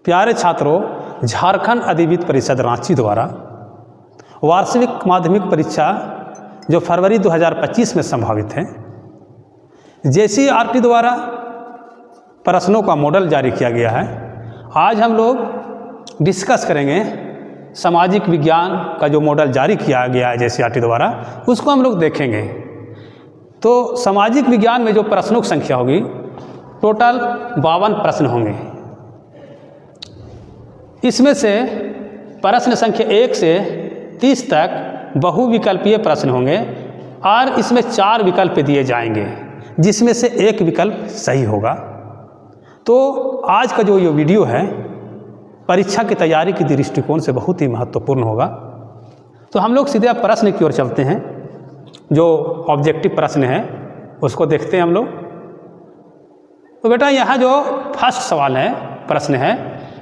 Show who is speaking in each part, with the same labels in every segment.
Speaker 1: प्यारे छात्रों, झारखंड अधिविद्य परिषद रांची द्वारा वार्षिक माध्यमिक परीक्षा जो फरवरी 2025 में संभावित है, JCERT द्वारा प्रश्नों का मॉडल जारी किया गया है। आज हम लोग डिस्कस करेंगे सामाजिक विज्ञान का जो मॉडल जारी किया गया है JCERT द्वारा, उसको हम लोग देखेंगे। तो सामाजिक विज्ञान में जो प्रश्नों की संख्या होगी, टोटल 52 प्रश्न होंगे। इसमें से प्रश्न संख्या 1 से 30 तक बहुविकल्पीय प्रश्न होंगे और इसमें 4 विकल्प दिए जाएंगे, जिसमें से एक विकल्प सही होगा। तो आज का जो ये वीडियो है परीक्षा की तैयारी के दृष्टिकोण से बहुत ही महत्वपूर्ण होगा। तो हम लोग सीधे प्रश्न की ओर चलते हैं। जो ऑब्जेक्टिव प्रश्न है उसको देखते हैं हम लोग। तो बेटा यहाँ जो फर्स्ट सवाल है, प्रश्न है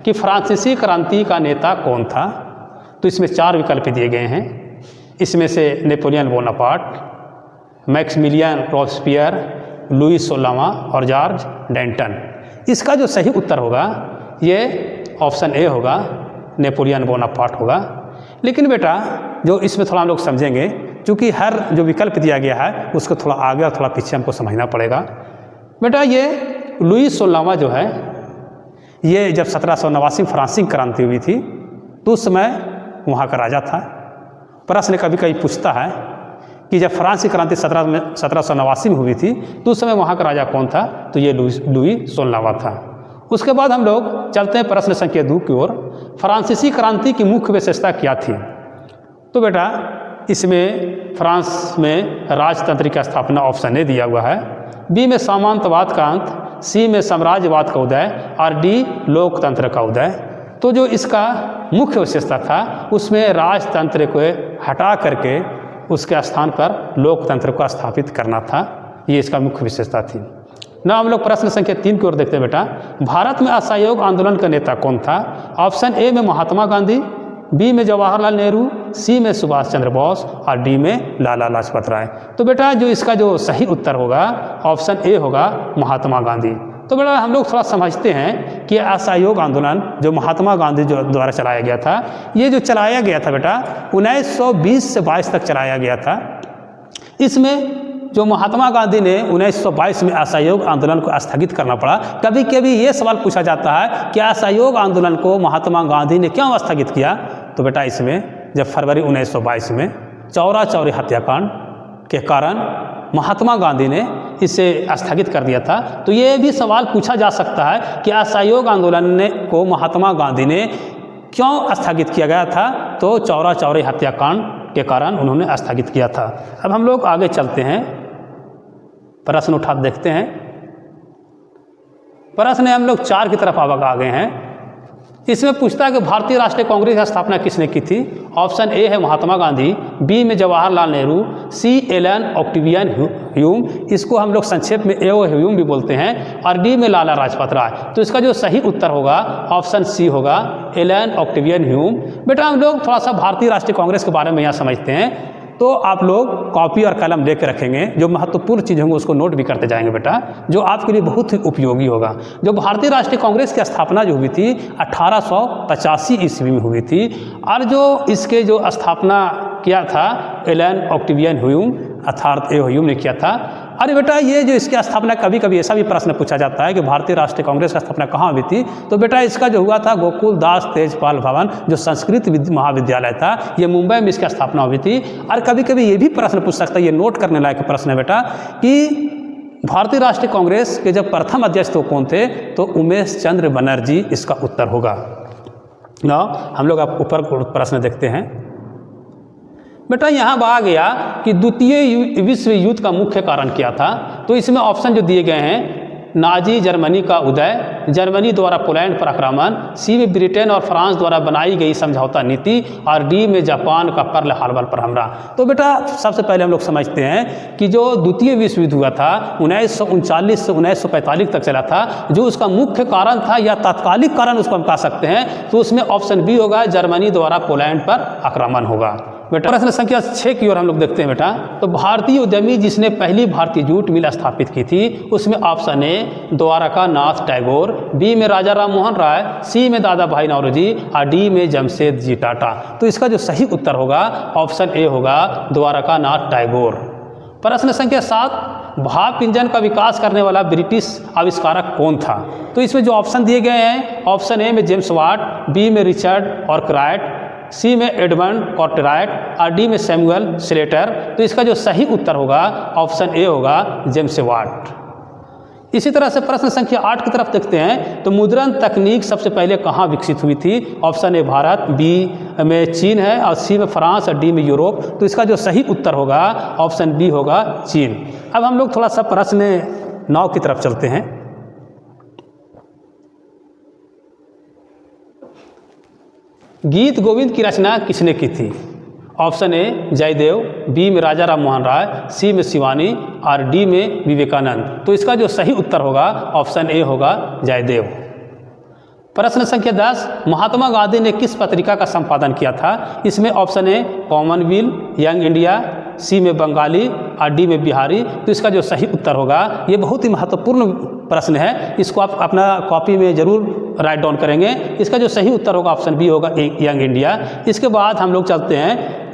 Speaker 1: कि फ्रांसीसी क्रांति का नेता कौन था। तो इसमें 4 विकल्प दिए गए हैं। इसमें से Napoleon Bonaparte, Maximilien Robespierre, Louis 16वां और जॉर्ज डैंटन। इसका जो सही उत्तर होगा ये ऑप्शन ए होगा, नेपोलियन बोनापार्ट होगा। लेकिन बेटा जो इसमें थोड़ा हम लोग समझेंगे, क्योंकि हर जो विकल्प दिया गया है उसको थोड़ा आगे और थोड़ा पीछे हमको समझना पड़ेगा। बेटा ये लुई 16वां जो है, ये जब 1789 में फ्रांसीसी क्रांति हुई थी तो उस समय वहाँ का राजा था। प्रश्न कभी कभी पूछता है कि जब फ्रांसीसी क्रांति 1789 में हुई थी तो उस समय वहाँ का राजा कौन था। तो ये लुई 16वां था। उसके बाद हम लोग चलते हैं प्रश्न संख्या 2 की ओर। फ्रांसीसी क्रांति की मुख्य विशेषता क्या थी। तो बेटा इसमें फ्रांस में राजतंत्र की स्थापना, ऑप्शन ए दिया हुआ है। बी में सामंतवाद का अंत, सी में साम्राज्यवाद का उदय और डी लोकतंत्र का उदय। तो जो इसका मुख्य विशेषता था उसमें राजतंत्र को हटा करके उसके स्थान पर लोकतंत्र को स्थापित करना था। ये इसका मुख्य विशेषता थी ना। हम लोग प्रश्न संख्या 3 की ओर देखते हैं। बेटा भारत में असहयोग आंदोलन का नेता कौन था। ऑप्शन ए में महात्मा गांधी, बी में जवाहरलाल नेहरू, सी में सुभाष चंद्र बोस और डी में लाला लाजपत राय। तो बेटा जो इसका जो सही उत्तर होगा ऑप्शन ए होगा, महात्मा गांधी। तो बेटा हम लोग थोड़ा समझते हैं कि असहयोग आंदोलन जो महात्मा गांधी जो द्वारा चलाया गया था, ये जो चलाया गया था बेटा 1920 से 22 तक चलाया गया था। इसमें जो महात्मा गांधी ने 1922 में असहयोग आंदोलन को स्थगित करना पड़ा। कभी कभी ये सवाल पूछा जाता है कि असहयोग आंदोलन को महात्मा गांधी ने क्यों स्थगित किया। तो बेटा इसमें जब फरवरी 1922 में चौरा चौरी हत्याकांड के कारण महात्मा गांधी ने इसे स्थगित कर दिया था। तो ये भी सवाल पूछा जा सकता है कि असहयोग आंदोलन को महात्मा गांधी ने क्यों स्थगित किया गया था। तो चौरा चौरी हत्याकांड के कारण उन्होंने स्थगित किया था। अब हम लोग आगे चलते हैं, प्रश्न उठा देखते हैं। प्रश्न हम लोग 4 की तरफ आ गए हैं। इसमें पूछता है कि भारतीय राष्ट्रीय कांग्रेस की स्थापना किसने की थी। ऑप्शन ए है महात्मा गांधी, बी में जवाहरलाल नेहरू, सी एलन ऑक्टेवियन ह्यूम, इसको हम लोग संक्षेप में एओ ह्यूम भी बोलते हैं, और डी में लाला लाजपत राय। तो इसका जो सही उत्तर होगा ऑप्शन सी होगा, एलन ऑक्टेवियन ह्यूम। बेटा हम लोग थोड़ा सा भारतीय राष्ट्रीय कांग्रेस के बारे में यहाँ समझते हैं। तो आप लोग कॉपी और कलम लेकर रखेंगे, जो महत्वपूर्ण चीज़ होंगे उसको नोट भी करते जाएंगे बेटा, जो आपके लिए बहुत ही उपयोगी होगा। जो भारतीय राष्ट्रीय कांग्रेस की स्थापना जो हुई थी 1885 ईस्वी में हुई थी, और जो इसके जो स्थापना किया था एलन ऑक्टेवियन ह्यूम अर्थात ए ह्यूम ने किया था। अरे बेटा ये जो इसकी स्थापना, कभी कभी ऐसा भी प्रश्न पूछा जाता है कि भारतीय राष्ट्रीय कांग्रेस की स्थापना कहाँ हुई थी। तो बेटा इसका जो हुआ था गोकुल दास तेजपाल भवन जो संस्कृत महाविद्यालय था, ये मुंबई में इसकी स्थापना हुई थी। और कभी कभी ये भी प्रश्न पूछ सकता है, ये नोट करने लायक प्रश्न है बेटा, कि भारतीय राष्ट्रीय कांग्रेस के जब प्रथम अध्यक्ष तो कौन थे। तो उमेश चंद्र बनर्जी इसका उत्तर होगा ना। हम लोग आप ऊपर प्रश्न देखते हैं। बेटा यहाँ आ गया कि द्वितीय विश्व युद्ध का मुख्य कारण क्या था। तो इसमें ऑप्शन जो दिए गए हैं, नाजी जर्मनी का उदय, जर्मनी द्वारा पोलैंड पर आक्रमण, सी में ब्रिटेन और फ्रांस द्वारा बनाई गई समझौता नीति, और डी में जापान का पर्ल हार्बर पर हमला। तो बेटा सबसे पहले हम लोग समझते हैं कि जो द्वितीय विश्व युद्ध हुआ था 1939 से 1945 तक चला था, जो उसका मुख्य कारण था या तात्कालिक कारण उसको हम कह सकते हैं, तो उसमें ऑप्शन बी होगा, जर्मनी द्वारा पोलैंड पर आक्रमण होगा। बेटा प्रश्न संख्या 6 की ओर हम लोग देखते हैं बेटा। तो भारतीय उद्यमी जिसने पहली भारतीय जूट मिल स्थापित की थी, उसमें option A Dwarkanath Tagore, B में राजा राम मोहन राय, सी में दादा भाई नौरोजी और डी में जमशेद जी टाटा। तो इसका जो सही उत्तर होगा ऑप्शन ए होगा द्वारका नाथ टैगोर। प्रश्न संख्या 7, भाप इंजन का विकास करने वाला ब्रिटिश आविष्कारक कौन था? तो इसमें जो ऑप्शन दिए गए हैं, ऑप्शन ए में जेम्स वाट, बी में रिचर्ड आर्कराइट, सी में एडमंड कार्टराइट और डी में सैमुअल स्लेटर। तो इसका जो सही उत्तर होगा ऑप्शन ए होगा जेम्स वाट। इसी तरह से प्रश्न संख्या 8 की तरफ देखते हैं। तो मुद्रण तकनीक सबसे पहले कहाँ विकसित हुई थी? ऑप्शन ए भारत, बी में चीन है और सी में फ्रांस और डी में यूरोप। तो इसका जो सही उत्तर होगा ऑप्शन बी होगा चीन। अब हम लोग थोड़ा सा प्रश्न 9 की तरफ चलते हैं। गीत गोविंद की रचना किसने की थी? ऑप्शन ए जयदेव, बी में राजा राम मोहन राय, सी में शिवानी और डी में विवेकानंद। तो इसका जो सही उत्तर होगा ऑप्शन ए होगा जयदेव। प्रश्न संख्या 10, महात्मा गांधी ने किस पत्रिका का संपादन किया था? इसमें option A Commonwealth, Young India, C में बंगाली और डी में बिहारी। तो इसका जो सही उत्तर होगा, ये बहुत ही महत्वपूर्ण प्रश्न है, इसको आप अपना कॉपी में जरूर राइट डाउन करेंगे। इसका जो सही उत्तर होगा ऑप्शन बी होगा यंग इंडिया। इसके बाद हम लोग चलते हैं,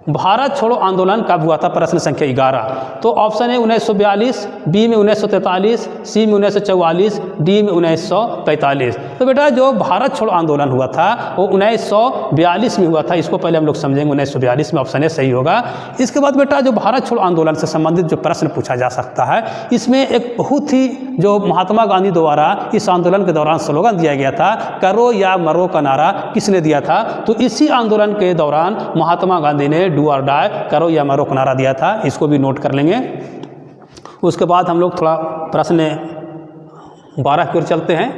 Speaker 1: भारत छोड़ो आंदोलन कब हुआ था? प्रश्न संख्या 11। तो ऑप्शन ए 1942, बी में 1943, सी में 1944, डी में 1945। तो बेटा जो भारत छोड़ो आंदोलन हुआ था वो 1942 में हुआ था। इसको पहले हम लोग समझेंगे, 1942 में ऑप्शन ए सही होगा। इसके बाद बेटा जो भारत छोड़ो आंदोलन से संबंधित जो प्रश्न पूछा जा सकता है, इसमें एक बहुत ही जो महात्मा गांधी द्वारा इस आंदोलन के दौरान स्लोगन दिया गया था, करो या मरो का नारा किसने दिया था? तो इसी आंदोलन के दौरान महात्मा गांधी ने डू और डाई, करो या मरो का नारा दिया था। इसको भी नोट कर लेंगे। उसके बाद हम लोग थोड़ा प्रश्न 12 की ओर चलते हैं।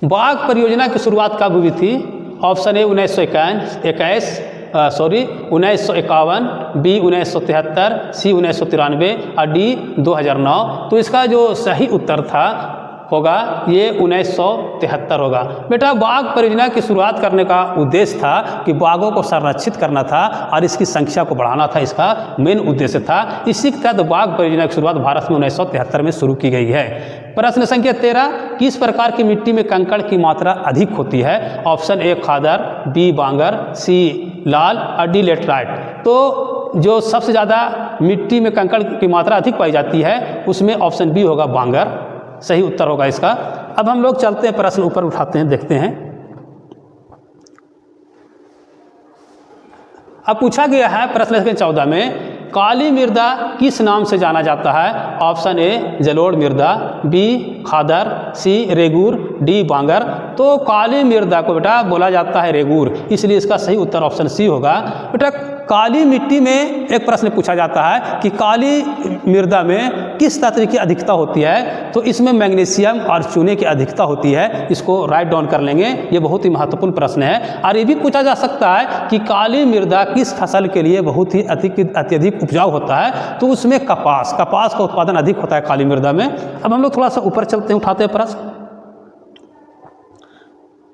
Speaker 1: बाघ परियोजना की शुरुआत कब हुई थी? ऑप्शन ए 1951, बी 1973, सी 1993 और डी 2009। तो इसका जो सही उत्तर था होगा ये 1973 होगा। बेटा बाघ परियोजना की शुरुआत करने का उद्देश्य था कि बाघों को संरक्षित करना था और इसकी संख्या को बढ़ाना था, इसका मेन उद्देश्य था। इसी के तहत बाघ परियोजना की शुरुआत भारत में 1973 में शुरू की गई है। प्रश्न संख्या 13, किस प्रकार की मिट्टी में कंकड़ की मात्रा अधिक होती है? ऑप्शन ए खादर, बी बांगर, सी लाल और डी लेटराइट। तो जो सबसे ज़्यादा मिट्टी में कंकड़ की मात्रा अधिक पाई जाती है उसमें ऑप्शन बी होगा बांगर, सही उत्तर होगा इसका। अब हम लोग चलते हैं, प्रश्न ऊपर उठाते हैं, देखते हैं। अब पूछा गया है प्रश्न संख्या 14 में, काली मृदा किस नाम से जाना जाता है? ऑप्शन ए जलोढ़ मृदा, बी खादर, सी रेगूर, डी बांगर। तो काली मृदा को बेटा बोला जाता है रेगूर, इसलिए इसका सही उत्तर ऑप्शन सी होगा। बेटा काली मिट्टी में एक प्रश्न पूछा जाता है कि काली मृदा में किस तत्व की अधिकता होती है? तो इसमें मैग्नीशियम और चूने की अधिकता होती है। इसको राइट डाउन कर लेंगे, ये बहुत ही महत्वपूर्ण प्रश्न है। और ये भी पूछा जा सकता है कि काली मृदा किस फसल के लिए बहुत ही अत्यधिक उपजाऊ होता है? तो उसमें कपास का उत्पादन अधिक होता है काली मृदा में। अब हम लोग थोड़ा सा ऊपर चलते हैं, उठाते हैं प्रश्न।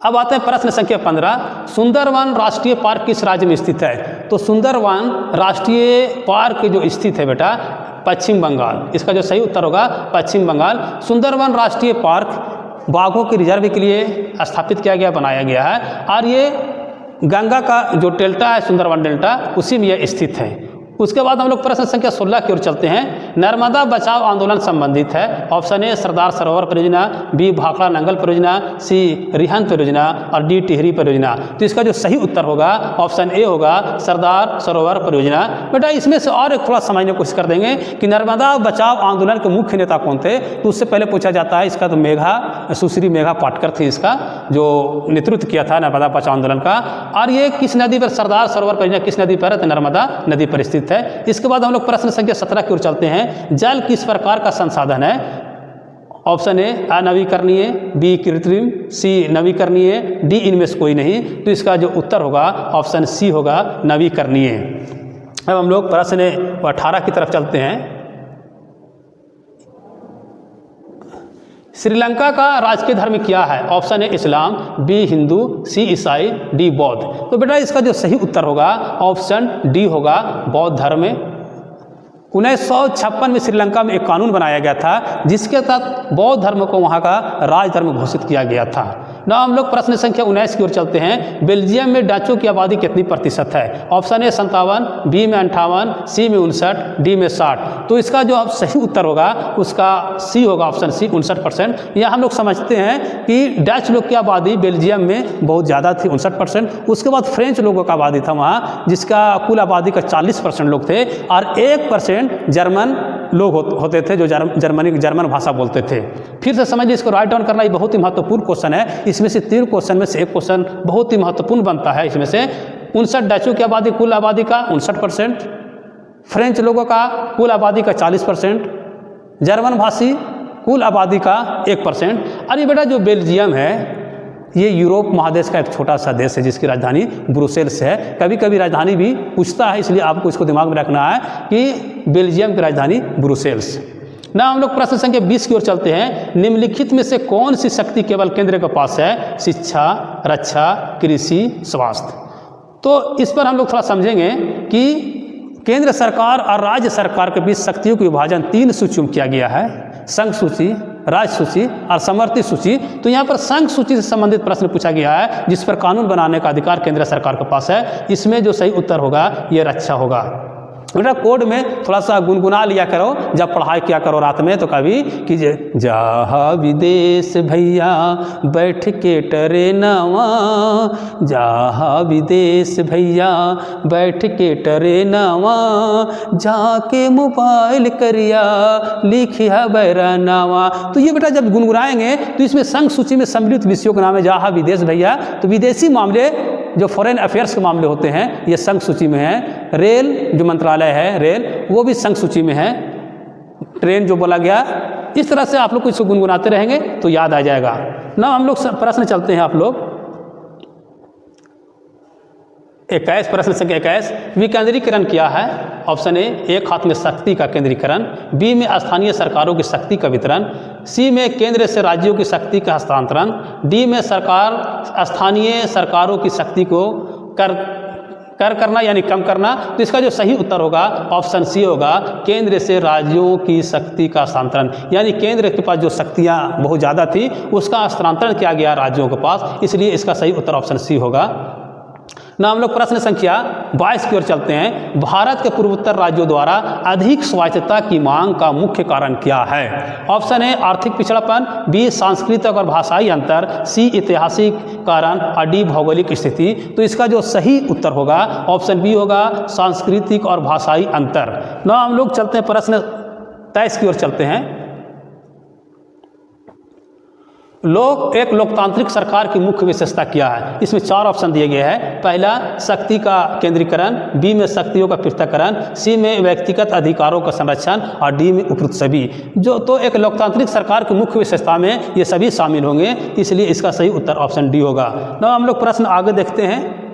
Speaker 1: अब आते हैं प्रश्न संख्या 15, सुंदरवन राष्ट्रीय पार्क किस राज्य में स्थित है? तो सुंदरवन राष्ट्रीय पार्क जो स्थित है बेटा पश्चिम बंगाल, इसका जो सही उत्तर होगा पश्चिम बंगाल। सुंदरवन राष्ट्रीय पार्क बाघों के रिजर्व के लिए स्थापित किया गया, बनाया गया है और ये गंगा का जो डेल्टा है सुंदरवन डेल्टा उसी में यह स्थित है। उसके बाद हम लोग प्रश्न संख्या 16 की ओर चलते हैं। नर्मदा बचाओ आंदोलन संबंधित है। ऑप्शन ए सरदार सरोवर परियोजना, बी भाखड़ा नंगल परियोजना, सी रिहंद परियोजना और डी टिहरी परियोजना। तो इसका जो सही उत्तर होगा ऑप्शन ए होगा सरदार सरोवर परियोजना। बेटा इसमें से और एक थोड़ा समझने की कोशिश कर देंगे कि नर्मदा बचाओ आंदोलन के मुख्य नेता कौन थे? तो उससे पहले पूछा जाता है इसका, तो सुश्री मेघा पाटकर थी इसका जो नेतृत्व किया था नर्मदा बचाओ आंदोलन का। और ये किस नदी पर, सरदार सरोवर परियोजना किस नदी पर है? तो नर्मदा नदी पर स्थित है। इसके बाद हम लोग प्रश्न संख्या 17 की ओर चलते हैं। जल किस प्रकार का संसाधन है? ऑप्शन ए अनवीकरणीय, बी कृत्रिम, सी नवीकरणीय, डी इनमें से कोई नहीं। तो इसका जो उत्तर होगा ऑप्शन सी होगा नवीकरणीय। अब हम लोग प्रश्न 18 की तरफ चलते हैं। श्रीलंका का राजकीय धर्म क्या है? ऑप्शन ए इस्लाम, बी हिंदू, सी ईसाई, डी बौद्ध। तो बेटा इसका जो सही उत्तर होगा ऑप्शन डी होगा, बौद्ध धर्म। 1956 में श्रीलंका में एक कानून बनाया गया था जिसके तहत बौद्ध धर्म को वहाँ का राजधर्म घोषित किया गया था। ना हम लोग प्रश्न संख्या 19 की ओर चलते हैं। बेल्जियम में डाचों की आबादी कितनी प्रतिशत है? ऑप्शन ए 57, बी में 58, सी में 59, डी में 60। तो इसका जो अब सही उत्तर होगा उसका सी होगा, ऑप्शन सी 59%। यह हम लोग समझते हैं कि डच लोग की आबादी बेल्जियम में बहुत ज़्यादा थी, 59%। उसके बाद फ्रेंच लोगों का आबादी था वहाँ, जिसका कुल आबादी का 40% लोग थे, और 1% जर्मन लोग होते थे जो जर्मन भाषा बोलते थे। फिर से समझिए, इसको राइट डाउन करना ये बहुत ही महत्वपूर्ण क्वेश्चन है। इसमें से 3 क्वेश्चन में से एक क्वेश्चन बहुत ही महत्वपूर्ण बनता है। इसमें से 59 डचों की आबादी, कुल आबादी का 59%, फ्रेंच लोगों का कुल आबादी का 40%, जर्मन भाषी कुल आबादी का 1%। और ये बेटा जो बेल्जियम है ये यूरोप महादेश का एक छोटा सा देश है जिसकी राजधानी ब्रुसेल्स है। कभी कभी राजधानी भी पूछता है, इसलिए आपको इसको दिमाग में रखना है कि बेल्जियम की राजधानी ब्रुसेल्स। ना हम लोग प्रश्न संख्या 20 की ओर चलते हैं। निम्नलिखित में से कौन सी शक्ति केवल केंद्र के पास है? शिक्षा, रक्षा, कृषि, स्वास्थ्य। तो इस पर हम लोग थोड़ा समझेंगे कि केंद्र सरकार और राज्य सरकार के बीच शक्तियों का विभाजन 3 सूचियों में किया गया है, संघ सूची, राज्य सूची और समवर्ती सूची। तो यहाँ पर संघ सूची से संबंधित प्रश्न पूछा गया है जिस पर कानून बनाने का अधिकार केंद्र सरकार के पास है। इसमें जो सही उत्तर होगा ये रक्षा होगा। बेटा कोड में थोड़ा सा गुनगुना लिया करो जब पढ़ाई किया करो रात में, तो कभी कीजिए, जहाँ विदेश भैया बैठ के ट्रेनवा, जहाँ विदेश भैया बैठ के ट्रेनवा, जाके मोबाइल करिया लिखिया बैरनावा। तो ये बेटा जब गुनगुनाएंगे तो इसमें संघ सूची में सम्मिलित विषयों का नाम है जहाँ विदेश भैया। तो विदेशी मामले जो फॉरेन अफेयर्स के मामले होते हैं ये संघ सूची में है। रेल जो मंत्रालय है रेल, वो भी संघ सूची में है। ट्रेन जो बोला गया, इस तरह से आप लोग इसको गुनगुनाते रहेंगे तो याद आ जाएगा ना। हम लोग प्रश्न चलते हैं, आप लोग 21 प्रश्न संख्या 21। विकेंद्रीकरण क्या है? ऑप्शन ए एक हाथ में शक्ति का केंद्रीकरण, बी में स्थानीय सरकारों की शक्ति का वितरण, सी में केंद्र से राज्यों की शक्ति का हस्तांतरण, डी में सरकार स्थानीय सरकारों की शक्ति को कर करना यानी कम करना। तो इसका जो सही उत्तर होगा ऑप्शन सी होगा, केंद्र से राज्यों की शक्ति का हस्तांतरण, यानी केंद्र के पास जो शक्तियाँ बहुत ज़्यादा थी उसका हस्तांतरण किया गया राज्यों के पास, इसलिए इसका सही उत्तर ऑप्शन सी होगा। ना हम लोग प्रश्न संख्या 22 की ओर चलते हैं। भारत के पूर्वोत्तर राज्यों द्वारा अधिक स्वायत्तता की मांग का मुख्य कारण क्या है? ऑप्शन ए आर्थिक पिछड़ापन, बी सांस्कृतिक और भाषाई अंतर, सी ऐतिहासिक कारण और डी भौगोलिक स्थिति। तो इसका जो सही उत्तर होगा ऑप्शन बी होगा, सांस्कृतिक और भाषाई अंतर। ना हम लोग चलते हैं प्रश्न 23 की ओर चलते हैं। एक लोकतांत्रिक सरकार की मुख्य विशेषता क्या है? इसमें 4 ऑप्शन दिए गए हैं। पहला, शक्ति का केंद्रीकरण, बी में शक्तियों का पृथक्करण, सी में व्यक्तिगत अधिकारों का संरक्षण और डी में उपरोक्त सभी। जो तो एक लोकतांत्रिक सरकार की मुख्य विशेषता में ये सभी शामिल होंगे, इसलिए इसका सही उत्तर ऑप्शन डी होगा। ना हम लोग प्रश्न आगे देखते हैं।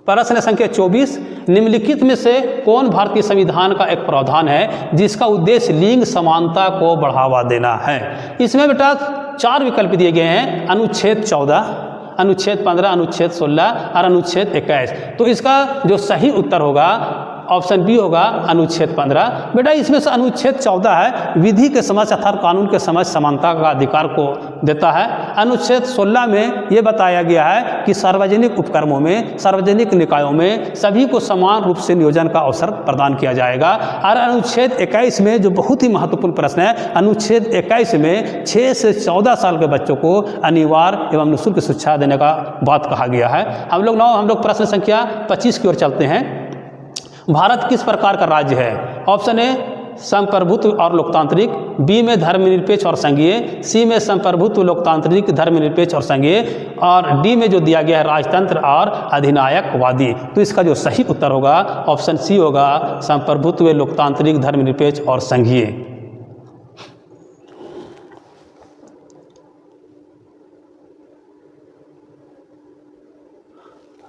Speaker 1: प्रश्न संख्या 24। निम्नलिखित में से कौन भारतीय संविधान का एक प्रावधान है जिसका उद्देश्य लिंग समानता को बढ़ावा देना है? इसमें बेटा 4 विकल्प दिए गए हैं, अनुच्छेद 14, अनुच्छेद 15, अनुच्छेद 16 और अनुच्छेद 21। तो इसका जो सही उत्तर होगा ऑप्शन बी होगा, अनुच्छेद 15। बेटा इसमें से अनुच्छेद 14 है, विधि के समझ अर्थात कानून के समझ समानता का अधिकार को देता है। अनुच्छेद 16 में ये बताया गया है कि सार्वजनिक उपक्रमों में, सार्वजनिक निकायों में सभी को समान रूप से नियोजन का अवसर प्रदान किया जाएगा। और अनुच्छेद 21 में जो बहुत ही महत्वपूर्ण प्रश्न है, अनुच्छेद 21 में 6 से 14 साल के बच्चों को अनिवार्य एवं निःशुल्क शिक्षा देने का बात कहा गया है। हम लोग प्रश्न संख्या 25 की ओर चलते हैं। भारत किस प्रकार का राज्य है? ऑप्शन ए संप्रभुत्व और लोकतांत्रिक, बी में धर्मनिरपेक्ष और संघीय, सी में संप्रभुत्व लोकतांत्रिक धर्मनिरपेक्ष और संघीय, और डी में जो दिया गया है राजतंत्र और अधिनायकवादी। तो इसका जो सही उत्तर होगा ऑप्शन सी होगा, संप्रभुत्व लोकतांत्रिक धर्मनिरपेक्ष और संघीय।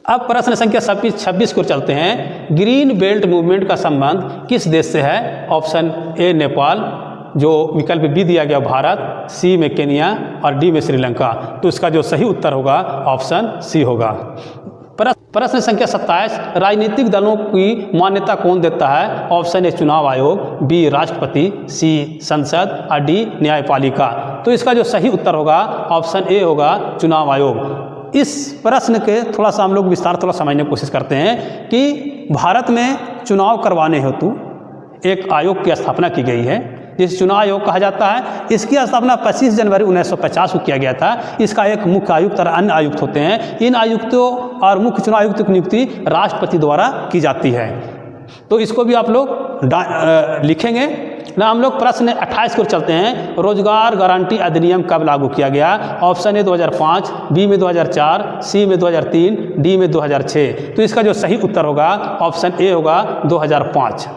Speaker 1: अब प्रश्न संख्या 26 को चलते हैं। ग्रीन बेल्ट मूवमेंट का संबंध किस देश से है? ऑप्शन ए नेपाल, जो विकल्प बी दिया गया भारत, सी में केन्या और डी में श्रीलंका। तो इसका जो सही उत्तर होगा ऑप्शन सी होगा। प्रश्न संख्या 27, राजनीतिक दलों की मान्यता कौन देता है? ऑप्शन ए चुनाव आयोग, बी राष्ट्रपति, सी संसद और डी न्यायपालिका। तो इसका जो सही उत्तर होगा ऑप्शन ए होगा चुनाव आयोग। इस प्रश्न के थोड़ा सा हम लोग विस्तार थोड़ा समझने की कोशिश करते हैं कि भारत में चुनाव करवाने हेतु एक आयोग की स्थापना की गई है जिसे चुनाव आयोग कहा जाता है। इसकी स्थापना 25 जनवरी 1950 को किया गया था। इसका एक मुख्य आयुक्त और अन्य आयुक्त होते हैं। इन आयुक्तों और मुख्य चुनाव आयुक्त की नियुक्ति राष्ट्रपति द्वारा की जाती है। तो इसको भी आप लोग लिखेंगे ना। हम लोग प्रश्न 28 की ओर चलते हैं। रोजगार गारंटी अधिनियम कब लागू किया गया? ऑप्शन ए 2005, बी में 2004, सी में 2003, डी में 2006। तो इसका जो सही उत्तर होगा ऑप्शन ए होगा 2005।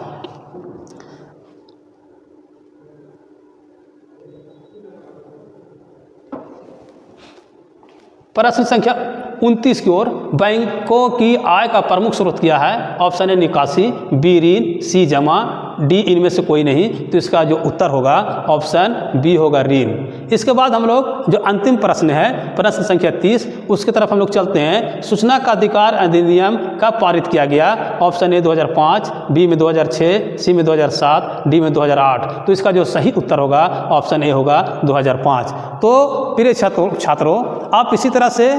Speaker 1: प्रश्न संख्या 29 की ओर, बैंकों की आय का प्रमुख स्रोत क्या है? ऑप्शन ए निकासी, बी ऋण, सी जमा, डी इनमें से कोई नहीं। तो इसका जो उत्तर होगा ऑप्शन बी होगा ऋण। इसके बाद हम लोग जो अंतिम प्रश्न है प्रश्न संख्या 30 उसकी तरफ हम लोग चलते हैं। सूचना का अधिकार अधिनियम कब पारित किया गया? ऑप्शन ए 2005, बी में 2006, सी में 2007, डी में 2008। तो इसका जो सही उत्तर होगा ऑप्शन ए होगा 2005। तो प्रिय छात्रों, आप इसी तरह से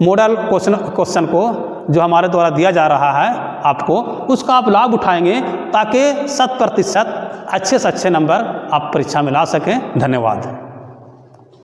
Speaker 1: मॉडल क्वेश्चन को जो हमारे द्वारा दिया जा रहा है आपको, उसका आप लाभ उठाएंगे ताकि 100% अच्छे से अच्छे नंबर आप परीक्षा में ला सकें। धन्यवाद।